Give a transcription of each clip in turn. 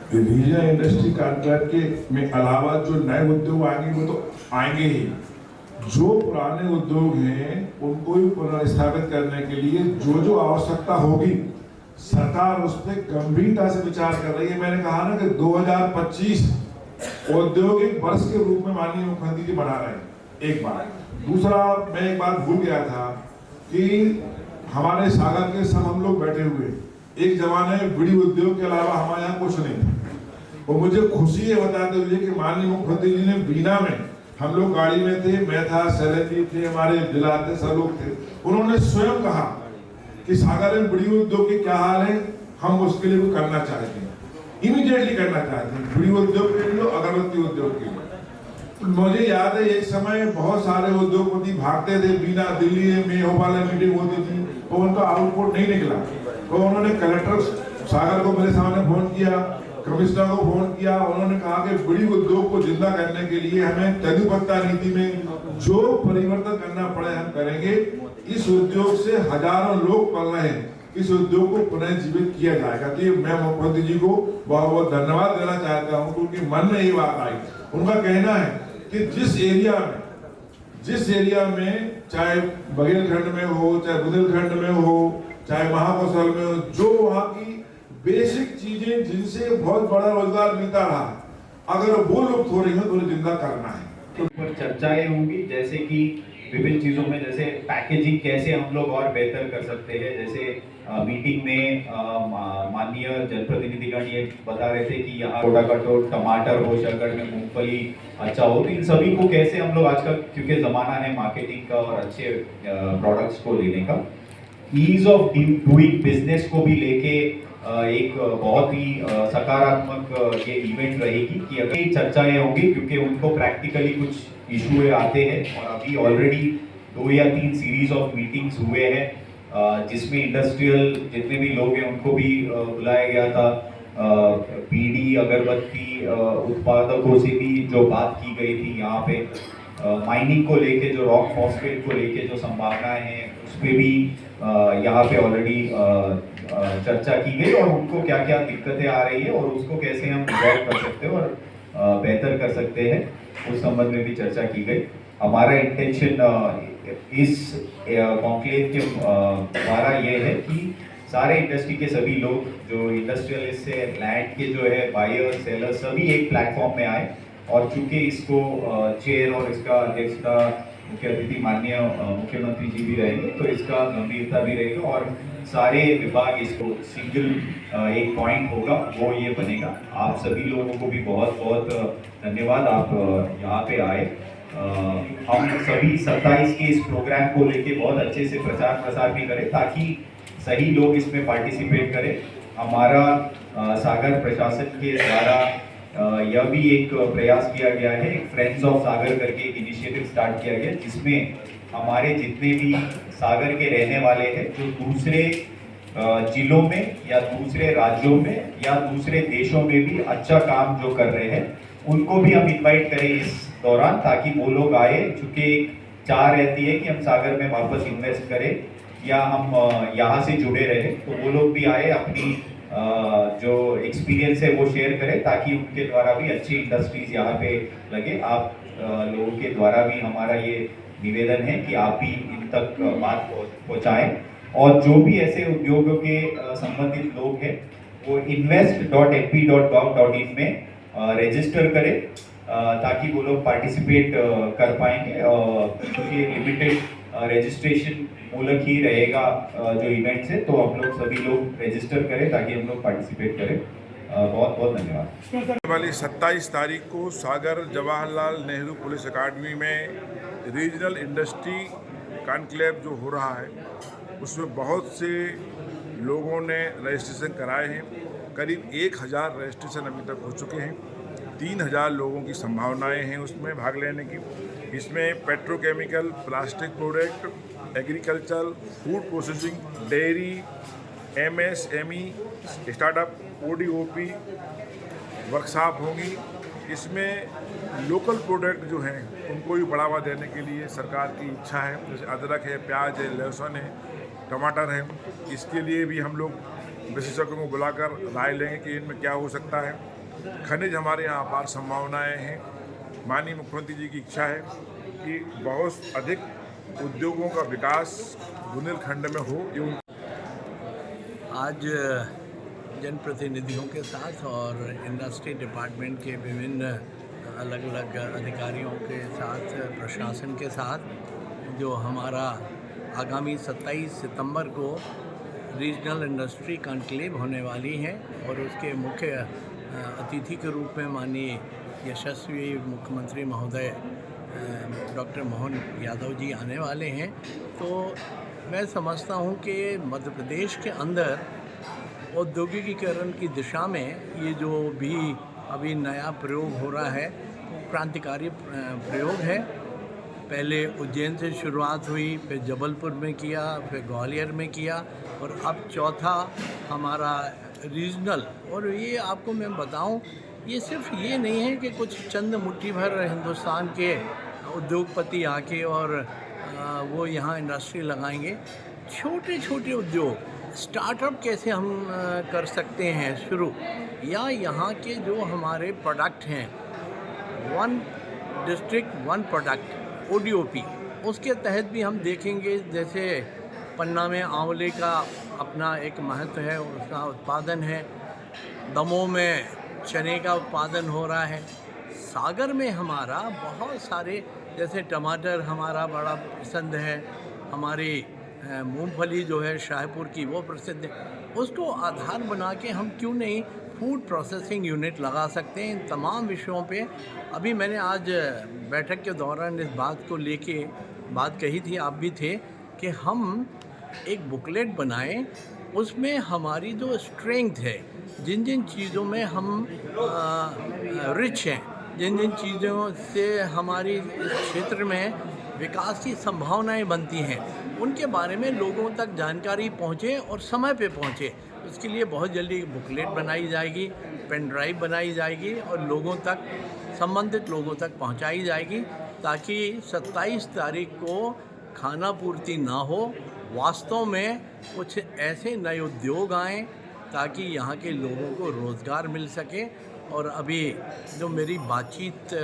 Regional industry contract के में अलावा जो नए उद्योग आएंगे वो तो आएंगे ही। जो पुराने उद्योग हैं उनको भी पुनर्स्थापित करने के लिए जो जो आवश्यकता होगी सरकार उस पर गंभीरता से विचार कर रही है। मैंने कहा ना कि 2025 औद्योगिक वर्ष के रूप में माननीय मुख्यमंत्री जी बना रहे हैं। एक बात, दूसरा मैं एक बात भूल गया था कि हमारे सागर के सब हम लोग बैठे हुए, एक जमाने में बीड़ी उद्योग के अलावा हमारे यहाँ कुछ नहीं था। और मुझे खुशी है बताते हुए कि माननीय मुख्यमंत्री जी ने बीना में, हम लोग गाड़ी में थे, मैं था, शैलेंद्र जी थे, हमारे जिला थे, सब लोग थे, उन्होंने स्वयं कहा कि सागर में बीड़ी उद्योग के क्या हाल है, हम उसके लिए भी करना चाहते हैं, इमीडिएटली करना चाहते हैं, बीड़ी उद्योग के लिए, अगरबत्ती उद्योग के लिए। मुझे याद है एक समय बहुत सारे उद्योगपति भागते थे, बीना दिल्ली में भोपाल में मीटिंग होती थी तो उनका आउटपुट नहीं निकला। तो उन्होंने कलेक्टर सागर को मेरे सामने फोन किया, कमिश्नर को फोन किया, उन्होंने कहा कि बीड़ी उद्योग को जिंदा करने के लिए हमें तेंदुपत्ता नीति में जो परिवर्तन करना पड़े हम करेंगे। इस उद्योग से हजारों लोग पल रहे हैं, इस उद्योग को पुनर्जीवित किया जाएगा। तो मैं मुख्यमंत्री जी को बहुत बहुत धन्यवाद देना चाहता हूँ क्योंकि मन में ये बात आई। उनका कहना है कि जिस एरिया में चाहे बघेलखंड में हो, चाहे बुंदेलखंड में हो, चाहे महाकौशल में हो, जो वहाँ की बेसिक चीजें जिनसे बहुत बड़ा रोजगार मिलता रहा, अगर वो लुप्त हो रही हो तो जिंदा करना है। पर चर्चाएं होंगी जैसे कि विभिन्न चीजों में, जैसे पैकेजिंग कैसे हम लोग और बेहतर कर सकते हैं। जैसे मीटिंग में माननीय जनप्रतिनिधिगण ये बता रहे थे कि यहाँ छोटा कटो टमाटर हो, शक्कर में मूंगफली अच्छा हो, तो इन सभी को कैसे हम लोग आजकल, क्योंकि जमाना है मार्केटिंग का और अच्छे प्रोडक्ट्स को लेने का, ईज ऑफ डूइंग बिजनेस को भी लेके एक बहुत ही सकारात्मक ये इवेंट रहेगी कि अगर चर्चाएं होंगी, क्योंकि उनको प्रैक्टिकली कुछ इशू आते हैं और अभी ऑलरेडी 2 या 3 सीरीज ऑफ मीटिंग्स हुए हैं जिसमें इंडस्ट्रियल जितने भी लोग हैं उनको भी बुलाया गया था। बीड़ी अगरबत्ती उत्पादकों से भी जो बात की गई थी, यहाँ पे माइनिंग को लेके, जो रॉक फॉस्फेट को लेके जो संभावनाएं हैं उस पर भी यहाँ पे ऑलरेडी चर्चा की गई और उनको क्या क्या दिक्कतें आ रही है और उसको कैसे हम रिजॉल्व कर सकते हैं और बेहतर कर सकते हैं, उस संबंध में भी चर्चा की गई। हमारा इंटेंशन इस कॉन्क्लेव के द्वारा ये है कि सारे इंडस्ट्री के सभी लोग जो इंडस्ट्रियलिस्ट से लैंड के जो है बायर सेलर सभी एक प्लेटफॉर्म में आए। और चूंकि इसको चेयर और इसका अध्यक्षता मुख्य अतिथि माननीय मुख्यमंत्री जी भी रहेंगे, तो इसका गंभीरता भी रहेगा और सारे विभाग इसको सिंगल एक पॉइंट होगा वो ये बनेगा। आप सभी लोगों को भी बहुत बहुत धन्यवाद, आप यहाँ पे आए। हम सभी 27 के इस प्रोग्राम को लेके बहुत अच्छे से प्रचार प्रसार भी करें ताकि सही लोग इसमें पार्टिसिपेट करें। हमारा सागर प्रशासन के द्वारा यह भी एक प्रयास किया गया है, एक फ्रेंड्स ऑफ सागर करके एक इनिशिएटिव स्टार्ट किया गया जिसमें हमारे जितने भी सागर के रहने वाले हैं जो दूसरे जिलों में या दूसरे राज्यों में या दूसरे देशों में भी अच्छा काम जो कर रहे हैं उनको भी हम इनवाइट करें इस दौरान, ताकि वो लोग आए। चूंकि चाह रहती है कि हम सागर में वापस इन्वेस्ट करें या हम यहाँ से जुड़े रहे, तो वो लोग भी आए, अपनी जो एक्सपीरियंस है वो शेयर करें ताकि उनके द्वारा भी अच्छी इंडस्ट्रीज यहाँ पे लगे। आप लोगों के द्वारा भी हमारा ये निवेदन है कि आप भी इन तक बात पहुँचाएं और जो भी ऐसे उद्योगों के संबंधित लोग हैं वो invest.mp.gov.in में रजिस्टर करें ताकि वो लोग पार्टिसिपेट कर पाएंगे। क्योंकि लिमिटेड रजिस्ट्रेशन मूलक ही रहेगा जो इवेंट्स है, तो हम लोग सभी लोग रजिस्टर करें ताकि हम लोग पार्टिसिपेट करें। बहुत बहुत धन्यवाद। वाली 27 तारीख को सागर जवाहरलाल नेहरू पुलिस अकादमी में रीजनल इंडस्ट्री कॉन्क्लेव जो हो रहा है उसमें बहुत से लोगों ने रजिस्ट्रेशन कराए हैं। करीब 1000 रजिस्ट्रेशन अभी तक हो चुके हैं। 3000 लोगों की संभावनाएं हैं उसमें भाग लेने की। इसमें petrochemical, plastic product, agriculture, food processing, dairy, MSME, startup, ODOP workshop होंगी। इसमें लोकल प्रोडक्ट जो हैं उनको भी बढ़ावा देने के लिए सरकार की इच्छा है। जैसे अदरक है, प्याज है, लहसुन है, टमाटर है। इसके लिए भी हम लोग विशेषज्ञों को बुलाकर राय लेंगे कि इनमें क्या हो सकता है। खनिज हमारे यहाँ अपार संभावनाएं हैं। माननीय मुख्यमंत्री जी की इच्छा है कि बहुत अधिक उद्योगों का विकास बुंदेलखंड में हो। एवं आज जनप्रतिनिधियों के साथ और इंडस्ट्री डिपार्टमेंट के विभिन्न अलग अलग अधिकारियों के साथ, प्रशासन के साथ जो हमारा आगामी 27 सितंबर को रीजनल इंडस्ट्री कॉन्क्लेव होने वाली है और उसके मुख्य अतिथि के रूप में माननीय यशस्वी मुख्यमंत्री महोदय डॉक्टर मोहन यादव जी आने वाले हैं। तो मैं समझता हूं कि मध्य प्रदेश के अंदर औद्योगिकीकरण की दिशा में ये जो भी अभी नया प्रयोग हो रहा है वो क्रांतिकारी प्रयोग है। पहले उज्जैन से शुरुआत हुई, फिर जबलपुर में किया, फिर ग्वालियर में किया और अब चौथा हमारा रीजनल। और ये आपको मैं बताऊं, ये सिर्फ ये नहीं है कि कुछ चंद मुट्ठी भर हिंदुस्तान के उद्योगपति आके और वो यहाँ इंडस्ट्री लगाएंगे। छोटे छोटे उद्योग, स्टार्टअप कैसे हम कर सकते हैं शुरू, या यहाँ के जो हमारे प्रोडक्ट हैं, one district one product ODOP, उसके तहत भी हम देखेंगे। जैसे पन्ना में आंवले का अपना एक महत्व है, उसका उत्पादन है। दमोह में चने का उत्पादन हो रहा है। सागर में हमारा बहुत सारे, जैसे टमाटर हमारा बड़ा पसंद है, हमारी मूंगफली जो है शाहपुर की वो प्रसिद्ध है। उसको आधार बना के हम क्यों नहीं फूड प्रोसेसिंग यूनिट लगा सकते हैं। इन तमाम विषयों पे अभी मैंने आज बैठक के दौरान इस बात को लेके बात कही थी, आप भी थे, कि हम एक बुकलेट बनाएं, उसमें हमारी जो स्ट्रेंथ है, जिन जिन चीज़ों में हम रिच हैं, जिन जिन चीज़ों से हमारी इस क्षेत्र में विकास की संभावनाएं बनती हैं, उनके बारे में लोगों तक जानकारी पहुंचे और समय पे पहुंचे। उसके लिए बहुत जल्दी बुकलेट बनाई जाएगी, पेन ड्राइव बनाई जाएगी और लोगों तक, संबंधित लोगों तक पहुंचाई जाएगी, ताकि 27 तारीख को खाना पूर्ति ना हो, वास्तव में कुछ ऐसे नए उद्योग आएँ ताकि यहाँ के लोगों को रोज़गार मिल सके। और अभी जो मेरी बातचीत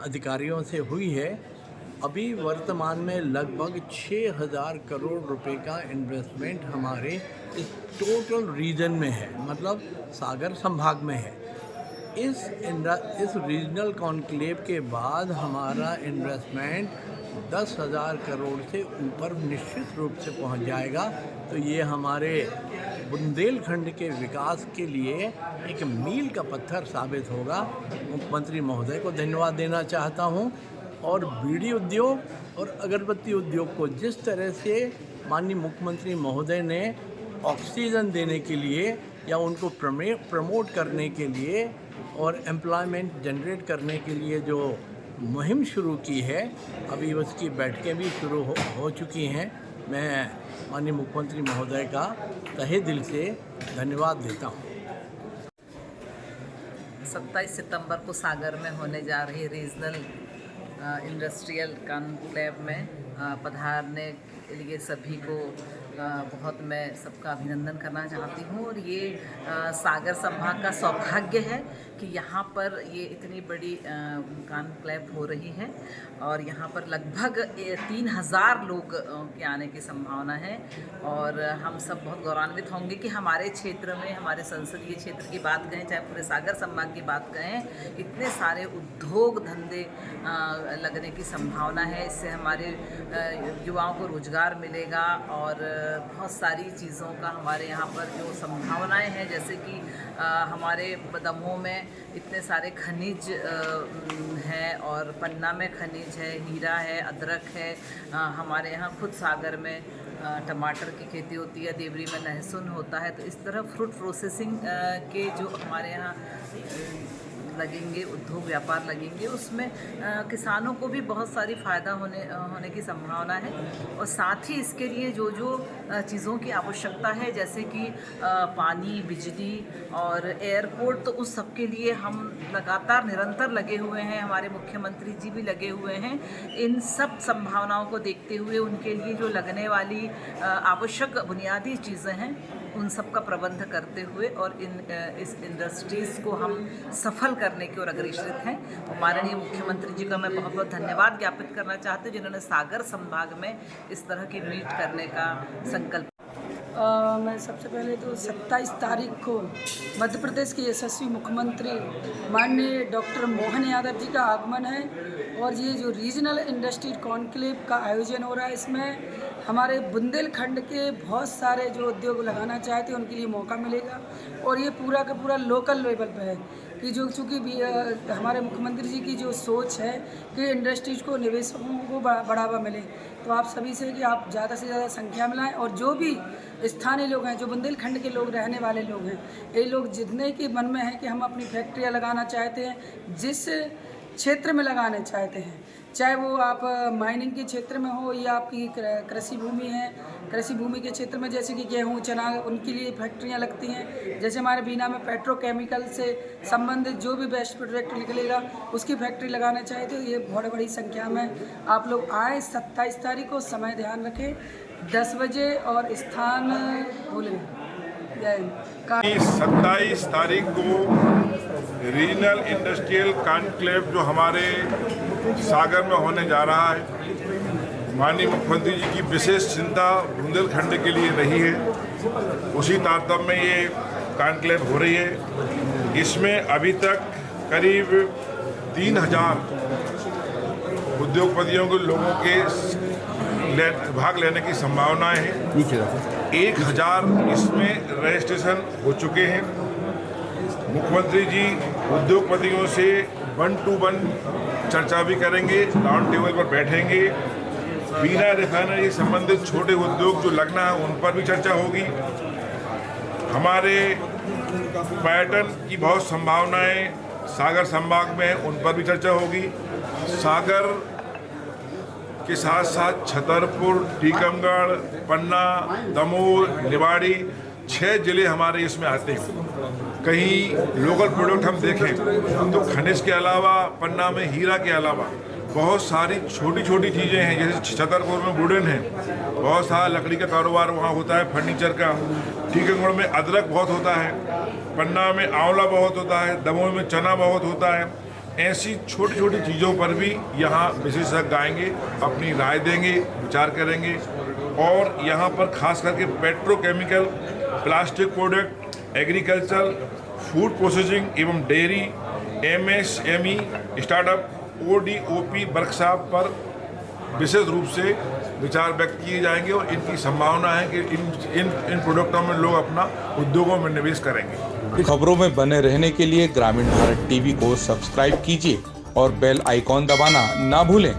अधिकारियों से हुई है, अभी वर्तमान में लगभग 6,000 करोड़ रुपए का इन्वेस्टमेंट हमारे इस टोटल रीजन में है, मतलब सागर संभाग में है। इस रीजनल कॉन्क्लेव के बाद हमारा इन्वेस्टमेंट 10,000 करोड़ से ऊपर निश्चित रूप से पहुंच जाएगा। तो ये हमारे बुंदेलखंड के विकास के लिए एक मील का पत्थर साबित होगा। मुख्यमंत्री महोदय को धन्यवाद देना चाहता हूं। और बीड़ी उद्योग और अगरबत्ती उद्योग को जिस तरह से माननीय मुख्यमंत्री महोदय ने ऑक्सीजन देने के लिए या उनको प्रमोट करने के लिए और एम्प्लॉयमेंट जनरेट करने के लिए जो मुहिम शुरू की है, अभी उसकी बैठकें भी शुरू हो चुकी हैं। मैं माननीय मुख्यमंत्री महोदय का तहे दिल से धन्यवाद देता हूँ। 27 सितंबर को सागर में होने जा रही रीजनल इंडस्ट्रियल कॉन्क्लेव में पधारने के लिए सभी को बहुत मैं सबका अभिनंदन करना चाहती हूँ। और ये सागर संभाग का सौभाग्य है कि यहाँ पर ये इतनी बड़ी कॉन्क्लेव हो रही है और यहाँ पर लगभग 3,000 लोग के आने की संभावना है। और हम सब बहुत गौरवान्वित होंगे कि हमारे क्षेत्र में, हमारे संसदीय क्षेत्र की बात करें, चाहे पूरे सागर संभाग की बात करें, इतने सारे उद्योग धंधे लगने की संभावना है। इससे हमारे युवाओं को रोजगार मिलेगा और बहुत सारी चीज़ों का हमारे यहाँ पर जो संभावनाएं हैं, जैसे कि हमारे दमोह में इतने सारे खनिज हैं और पन्ना में खनिज है, हीरा है, अदरक है। हमारे यहाँ खुद सागर में टमाटर की खेती होती है, देवरी में लहसुन होता है। तो इस तरह फ्रूट प्रोसेसिंग के जो हमारे यहाँ लगेंगे, उद्योग व्यापार लगेंगे, उसमें किसानों को भी बहुत सारी फ़ायदा होने की संभावना है। और साथ ही इसके लिए जो चीज़ों की आवश्यकता है, जैसे कि पानी, बिजली और एयरपोर्ट, तो उस सब के लिए हम लगातार निरंतर लगे हुए हैं। हमारे मुख्यमंत्री जी भी लगे हुए हैं। इन सब संभावनाओं को देखते हुए उनके लिए जो लगने वाली आवश्यक बुनियादी चीज़ें हैं उन सब का प्रबंध करते हुए और इस इंडस्ट्रीज़ को हम सफल करने की ओर अग्रसर हैं। और माननीय मुख्यमंत्री जी का मैं बहुत बहुत धन्यवाद ज्ञापित करना चाहती हूँ जिन्होंने सागर संभाग में इस तरह की मीट करने का संकल्प। मैं सबसे पहले तो 27 तारीख को मध्य प्रदेश के यशस्वी मुख्यमंत्री माननीय डॉक्टर मोहन यादव जी का आगमन है और ये जो रीजनल इंडस्ट्री कॉन्क्लेव का आयोजन हो रहा है, इसमें हमारे बुंदेलखंड के बहुत सारे जो उद्योग लगाना चाहते हैं उनके लिए मौका मिलेगा। और ये पूरा का पूरा लोकल लेवल पे है कि जो चूँकि हमारे मुख्यमंत्री जी की जो सोच है कि इंडस्ट्रीज को, निवेशकों को बढ़ावा मिले, तो आप सभी से कि आप ज़्यादा से ज़्यादा संख्या में लाएँ। और जो भी स्थानीय लोग हैं, जो बुंदेलखंड के लोग रहने वाले लोग हैं, ये लोग जितने के मन में है कि हम अपनी फैक्ट्रियाँ लगाना चाहते हैं, जिस क्षेत्र में लगाना चाहते हैं, चाहे वो आप माइनिंग के क्षेत्र में हो या आपकी कृषि भूमि है, कृषि भूमि के क्षेत्र में जैसे कि गेहूँ, चना, उनके लिए फैक्ट्रियाँ लगती हैं। जैसे हमारे बीना में पेट्रोकेमिकल से संबंधित जो भी बेस्ट प्रोडक्ट निकलेगा उसकी फैक्ट्री लगाना चाहते हो, ये बहुत बड़ी संख्या में आप लोग आए। 27 तारीख को समय ध्यान रखें 10 बजे और स्थान बोलें। 27 तारीख को रीजनल इंडस्ट्रियल कॉन्क्लेव जो हमारे सागर में होने जा रहा है, माननीय मुख्यमंत्री जी की विशेष चिंता बुंदेलखंड के लिए रही है, उसी तारतम्य में ये कॉन्क्लेव हो रही है। इसमें अभी तक करीब 3000 उद्योगपतियों के लोगों के भाग लेने की संभावनाएं हैं। 1000 इसमें रजिस्ट्रेशन हो चुके हैं। मुख्यमंत्री जी उद्योगपतियों से 1 to 1 चर्चा भी करेंगे, राउंड टेबल पर बैठेंगे। बीना रिफाइनरी संबंधित छोटे उद्योग जो लगना है उन पर भी चर्चा होगी। हमारे पर्यटन की बहुत संभावनाएं सागर संभाग में हैं, उन पर भी चर्चा होगी। सागर के साथ साथ छतरपुर, टीकमगढ़, पन्ना, दमोह, निवाड़ी 6 जिले हमारे इसमें आते हैं। कहीं लोकल प्रोडक्ट हम देखें तो खनिज के अलावा पन्ना में हीरा के अलावा बहुत सारी छोटी छोटी चीज़ें हैं। जैसे छतरपुर में वुडन है, बहुत सारा लकड़ी का कारोबार वहाँ होता है, फर्नीचर का। टीकमगढ़ में अदरक बहुत होता है, पन्ना में आंवला बहुत होता है, दमोह में चना बहुत होता है। ऐसी छोटी छोटी चीज़ों पर भी यहाँ विशेषज्ञ आएंगे, अपनी राय देंगे, विचार करेंगे। और यहाँ पर खास करके petrochemical, plastic product, agriculture, food processing एवं dairy, MSME, startup, ODOP workshop पर विशेष रूप से विचार व्यक्त किए जाएंगे और इनकी संभावना है कि इन प्रोडक्टों में लोग अपना उद्योगों में निवेश करेंगे। खबरों में बने रहने के लिए ग्रामीण भारत टीवी को सब्सक्राइब कीजिए और बेल आइकॉन दबाना ना भूलें।